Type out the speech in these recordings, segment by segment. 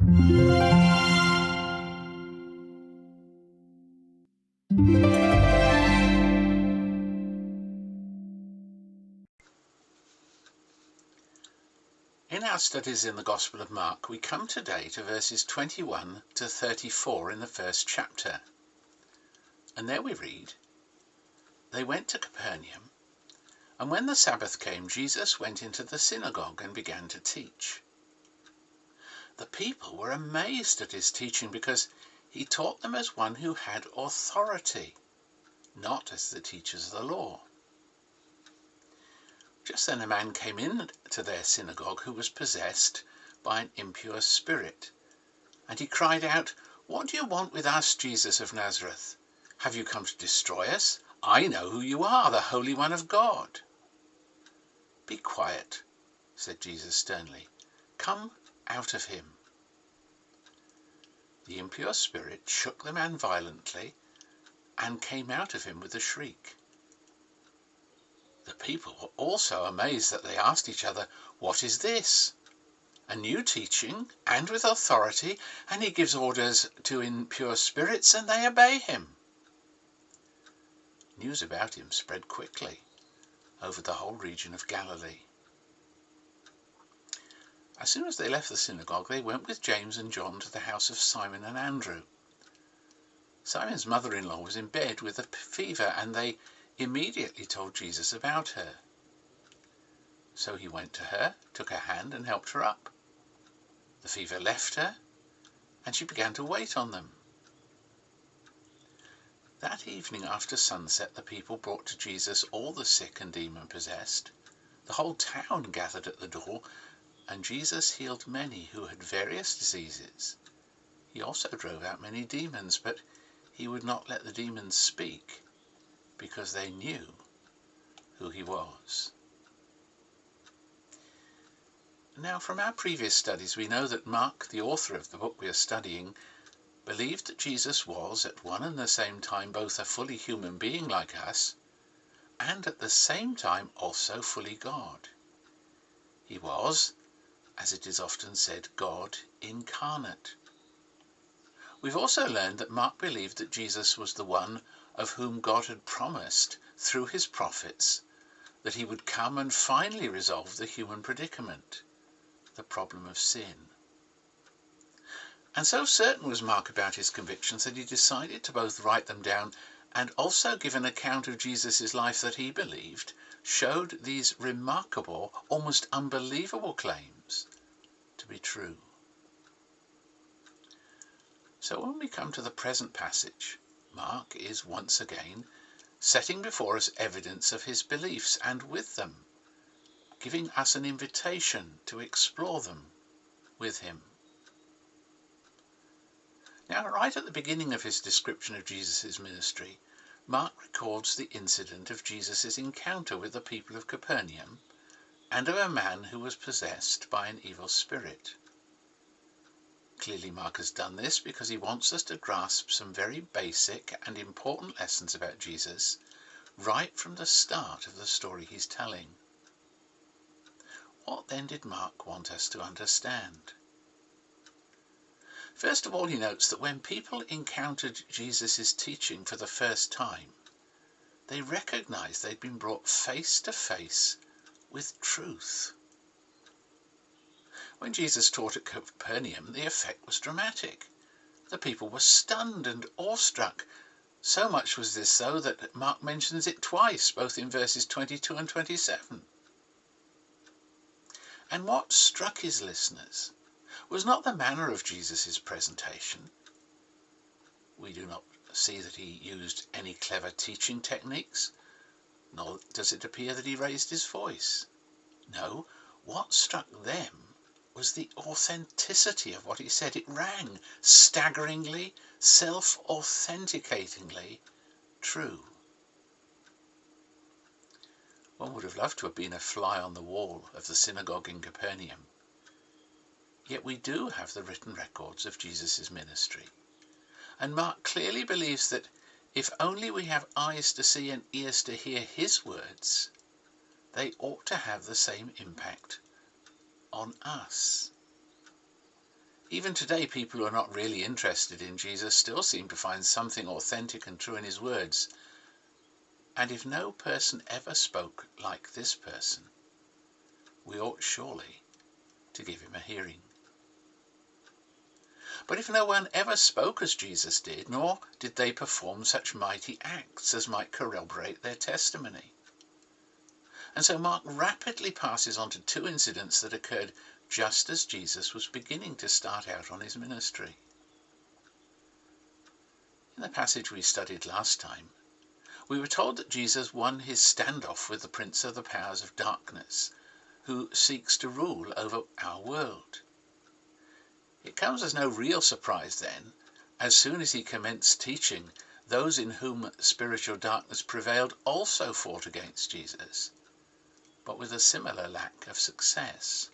In our studies in the Gospel of Mark, we come today to verses 21 to 34 in the first chapter. And there we read, "They went to Capernaum, and when the Sabbath came, Jesus went into the synagogue and began to teach. The people were amazed at his teaching because he taught them as one who had authority, not as the teachers of the law. Just then a man came in to their synagogue who was possessed by an impure spirit, and he cried out, 'What do you want with us, Jesus of Nazareth? Have you come to destroy us? I know who you are, the Holy One of God.' 'Be quiet,' said Jesus sternly. 'Come out of him.' The impure spirit shook the man violently and came out of him with a shriek. The people were also amazed that they asked each other, 'What is this? A new teaching and with authority, and he gives orders to impure spirits and they obey him.' News about him spread quickly over the whole region of Galilee. As soon as they left the synagogue, they went with James and John to the house of Simon and Andrew. Simon's mother-in-law was in bed with a fever, and they immediately told Jesus about her. So he went to her, took her hand and helped her up. The fever left her, and she began to wait on them. That evening after sunset, the people brought to Jesus all the sick and demon-possessed. The whole town gathered at the door, and Jesus healed many who had various diseases. He also drove out many demons, but he would not let the demons speak, because they knew who he was. Now, from our previous studies, we know that Mark, the author of the book we are studying, believed that Jesus was at one and the same time both a fully human being like us, and at the same time also fully God. He was, as it is often said, God incarnate. We've also learned that Mark believed that Jesus was the one of whom God had promised through his prophets that he would come and finally resolve the human predicament, the problem of sin. And so certain was Mark about his convictions that he decided to both write them down and also give an account of Jesus' life that he believed showed these remarkable, almost unbelievable claims to be true. So when we come to the present passage, Mark is once again setting before us evidence of his beliefs, and with them giving us an invitation to explore them with him. Now, right at the beginning of his description of Jesus' ministry, Mark records the incident of Jesus' encounter with the people of Capernaum and of a man who was possessed by an evil spirit. Clearly, Mark has done this because he wants us to grasp some very basic and important lessons about Jesus right from the start of the story he's telling. What then did Mark want us to understand? First of all, he notes that when people encountered Jesus' teaching for the first time, they recognized they'd been brought face to face with truth. When Jesus taught at Capernaum, the effect was dramatic. The people were stunned and awestruck. So much was this so that Mark mentions it twice, both in verses 22 and 27. And what struck his listeners was not the manner of Jesus' presentation. We do not see that he used any clever teaching techniques, nor does it appear that he raised his voice. No, what struck them was the authenticity of what he said. It rang staggeringly, self-authenticatingly true. One would have loved to have been a fly on the wall of the synagogue in Capernaum. Yet we do have the written records of Jesus' ministry. And Mark clearly believes that if only we have eyes to see and ears to hear his words, they ought to have the same impact on us. Even today, people who are not really interested in Jesus still seem to find something authentic and true in his words. And if no person ever spoke like this person, we ought surely to give him a hearing. But if no one ever spoke as Jesus did, nor did they perform such mighty acts as might corroborate their testimony. And so Mark rapidly passes on to two incidents that occurred just as Jesus was beginning to start out on his ministry. In the passage we studied last time, we were told that Jesus won his standoff with the prince of the powers of darkness, who seeks to rule over our world. It comes as no real surprise then, as soon as he commenced teaching, those in whom spiritual darkness prevailed also fought against Jesus, but with a similar lack of success.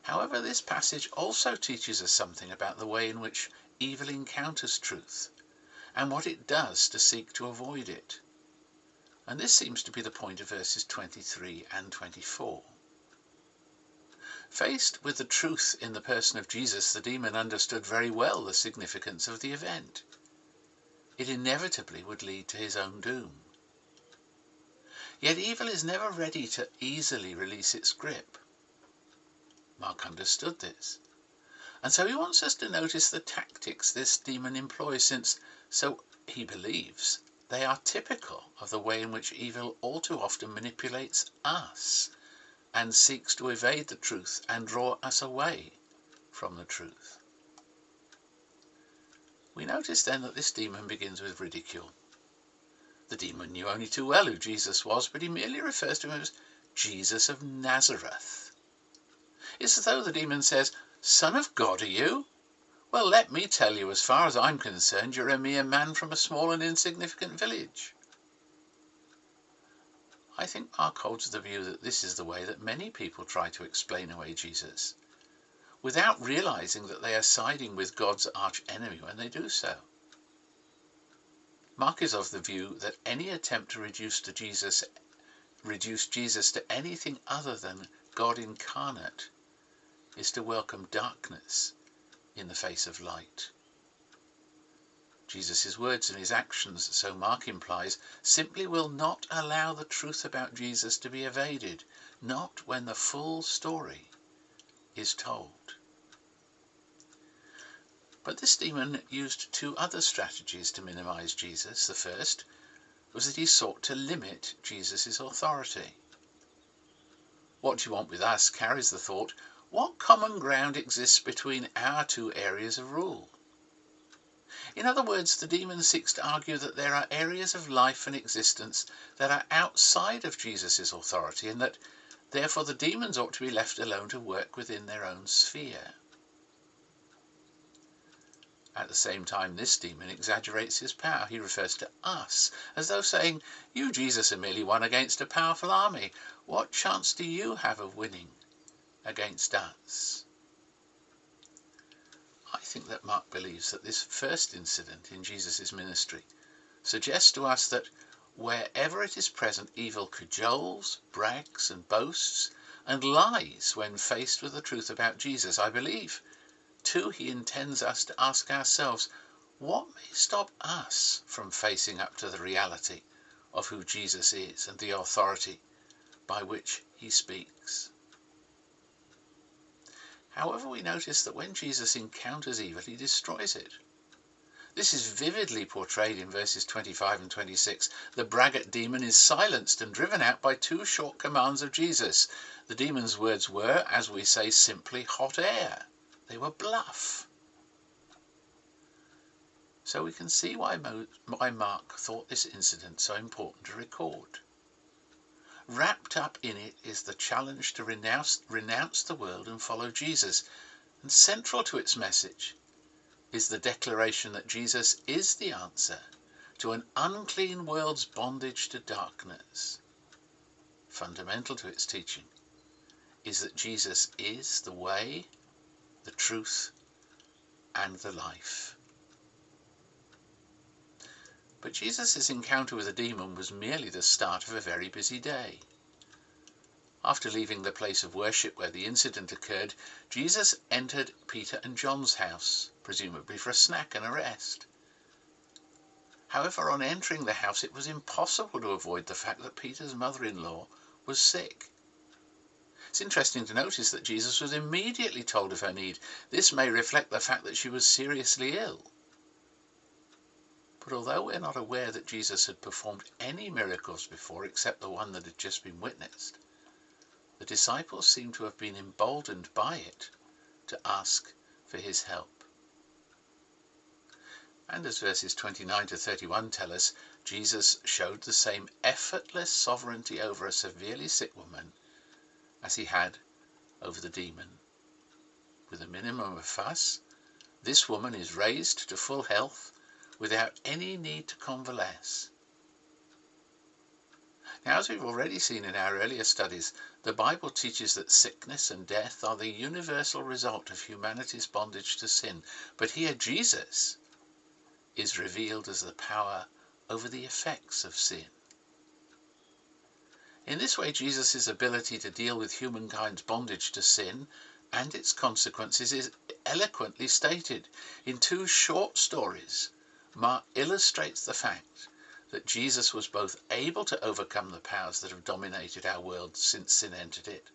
However, this passage also teaches us something about the way in which evil encounters truth, and what it does to seek to avoid it. And this seems to be the point of verses 23 and 24. Faced with the truth in the person of Jesus, the demon understood very well the significance of the event. It inevitably would lead to his own doom. Yet evil is never ready to easily release its grip. Mark understood this, and so he wants us to notice the tactics this demon employs, since, so he believes, they are typical of the way in which evil all too often manipulates us and seeks to evade the truth and draw us away from the truth. We notice then that this demon begins with ridicule. The demon knew only too well who Jesus was, but he merely refers to him as Jesus of Nazareth. It's as though the demon says, "Son of God, are you? Well, let me tell you, as far as I'm concerned, you're a mere man from a small and insignificant village." I think Mark holds the view that this is the way that many people try to explain away Jesus, without realizing that they are siding with God's arch-enemy when they do so. Mark is of the view that any attempt to reduce Jesus to anything other than God incarnate is to welcome darkness in the face of light. Jesus' words and his actions, so Mark implies, simply will not allow the truth about Jesus to be evaded, not when the full story is told. But this demon used two other strategies to minimize Jesus. The first was that he sought to limit Jesus' authority. What do you want with us carries the thought, what common ground exists between our two areas of rule? In other words, the demon seeks to argue that there are areas of life and existence that are outside of Jesus' authority, and that therefore the demons ought to be left alone to work within their own sphere. At the same time, this demon exaggerates his power. He refers to us as though saying, "You, Jesus, are merely one against a powerful army. What chance do you have of winning against us?" I think that Mark believes that this first incident in Jesus' ministry suggests to us that wherever it is present, evil cajoles, brags and boasts and lies when faced with the truth about Jesus. I believe, too, he intends us to ask ourselves, what may stop us from facing up to the reality of who Jesus is and the authority by which he speaks? However, we notice that when Jesus encounters evil, he destroys it. This is vividly portrayed in verses 25 and 26. The braggart demon is silenced and driven out by two short commands of Jesus. The demon's words were, as we say, simply hot air. They were bluff. So we can see why Mark thought this incident so important to record. Wrapped up in it is the challenge to renounce the world and follow Jesus. And central to its message is the declaration that Jesus is the answer to an unclean world's bondage to darkness. Fundamental to its teaching is that Jesus is the way, the truth, and the life. But Jesus' encounter with the demon was merely the start of a very busy day. After leaving the place of worship where the incident occurred, Jesus entered Peter and John's house, presumably for a snack and a rest. However, on entering the house, it was impossible to avoid the fact that Peter's mother-in-law was sick. It's interesting to notice that Jesus was immediately told of her need. This may reflect the fact that she was seriously ill. But although we're not aware that Jesus had performed any miracles before except the one that had just been witnessed, the disciples seem to have been emboldened by it to ask for his help. And as verses 29 to 31 tell us, Jesus showed the same effortless sovereignty over a severely sick woman as he had over the demon. With a minimum of fuss, this woman is raised to full health without any need to convalesce. Now, as we've already seen in our earlier studies, the Bible teaches that sickness and death are the universal result of humanity's bondage to sin. But here Jesus is revealed as the power over the effects of sin. In this way, Jesus' ability to deal with humankind's bondage to sin and its consequences is eloquently stated. In two short stories, Mark illustrates the fact that Jesus was both able to overcome the powers that have dominated our world since sin entered it,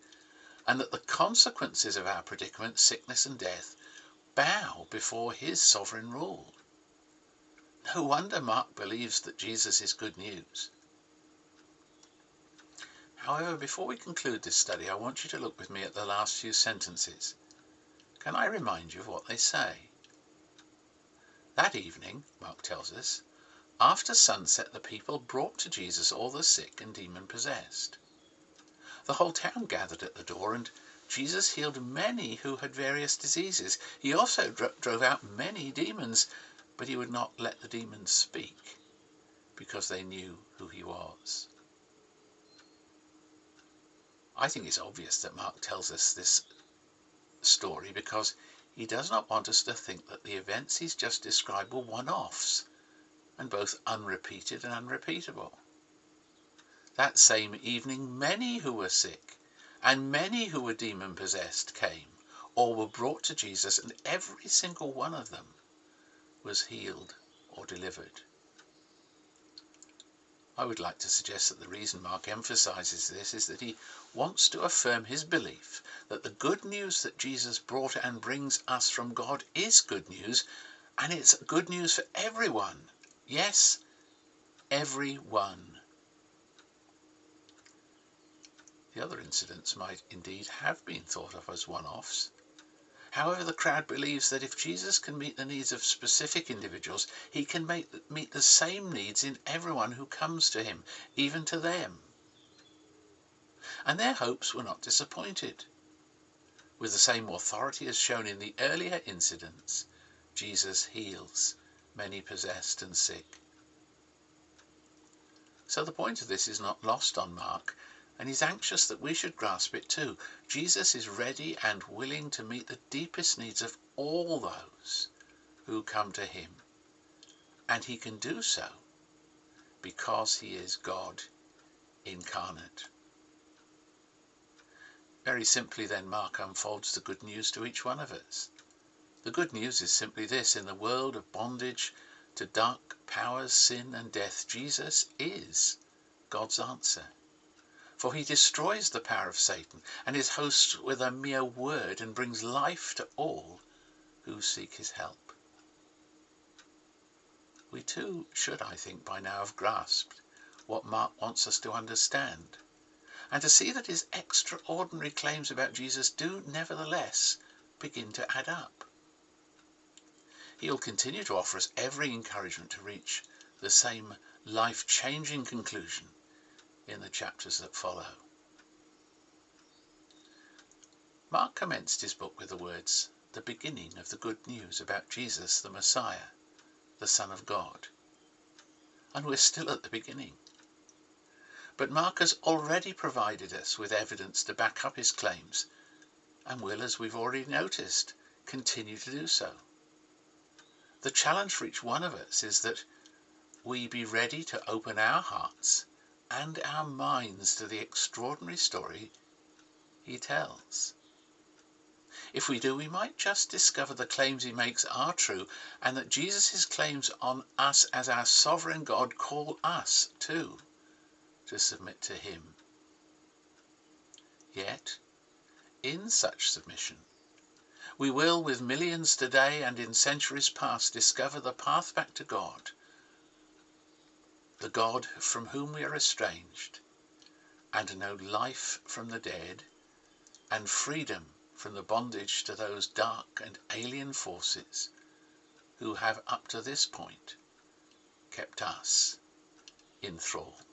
and that the consequences of our predicament, sickness and death, bow before his sovereign rule. No wonder Mark believes that Jesus is good news. However, before we conclude this study, I want you to look with me at the last few sentences. Can I remind you of what they say? That evening, Mark tells us, after sunset the people brought to Jesus all the sick and demon-possessed. The whole town gathered at the door, and Jesus healed many who had various diseases. He also drove out many demons, but he would not let the demons speak, because they knew who he was. I think it's obvious that Mark tells us this story because he does not want us to think that the events he's just described were one-offs, and both unrepeated and unrepeatable. That same evening, many who were sick and many who were demon-possessed came, or were brought to Jesus, and every single one of them was healed or delivered. I would like to suggest that the reason Mark emphasizes this is that he wants to affirm his belief that the good news that Jesus brought and brings us from God is good news, and it's good news for everyone. Yes, everyone. The other incidents might indeed have been thought of as one-offs. However, the crowd believes that if Jesus can meet the needs of specific individuals, he can meet the same needs in everyone who comes to him, even to them. And their hopes were not disappointed. With the same authority as shown in the earlier incidents, Jesus heals many possessed and sick. So the point of this is not lost on Mark, and he's anxious that we should grasp it too. Jesus is ready and willing to meet the deepest needs of all those who come to him, and he can do so because he is God incarnate. Very simply then, Mark unfolds the good news to each one of us. The good news is simply this: in the world of bondage to dark powers, sin and death, Jesus is God's answer. For he destroys the power of Satan and his hosts with a mere word, and brings life to all who seek his help. We too should, I think, by now have grasped what Mark wants us to understand, and to see that his extraordinary claims about Jesus do nevertheless begin to add up. He will continue to offer us every encouragement to reach the same life-changing conclusion in the chapters that follow. Mark commenced his book with the words, "the beginning of the good news about Jesus the Messiah, the Son of God." And we're still at the beginning. But Mark has already provided us with evidence to back up his claims, and will, as we've already noticed, continue to do so. The challenge for each one of us is that we be ready to open our hearts and our minds to the extraordinary story he tells. If we do, we might just discover the claims he makes are true, and that Jesus' claims on us as our sovereign God call us too to submit to him. Yet, in such submission, we will, with millions today and in centuries past, discover the path back to God, the God from whom we are estranged, and know life from the dead and freedom from the bondage to those dark and alien forces who have up to this point kept us in thrall.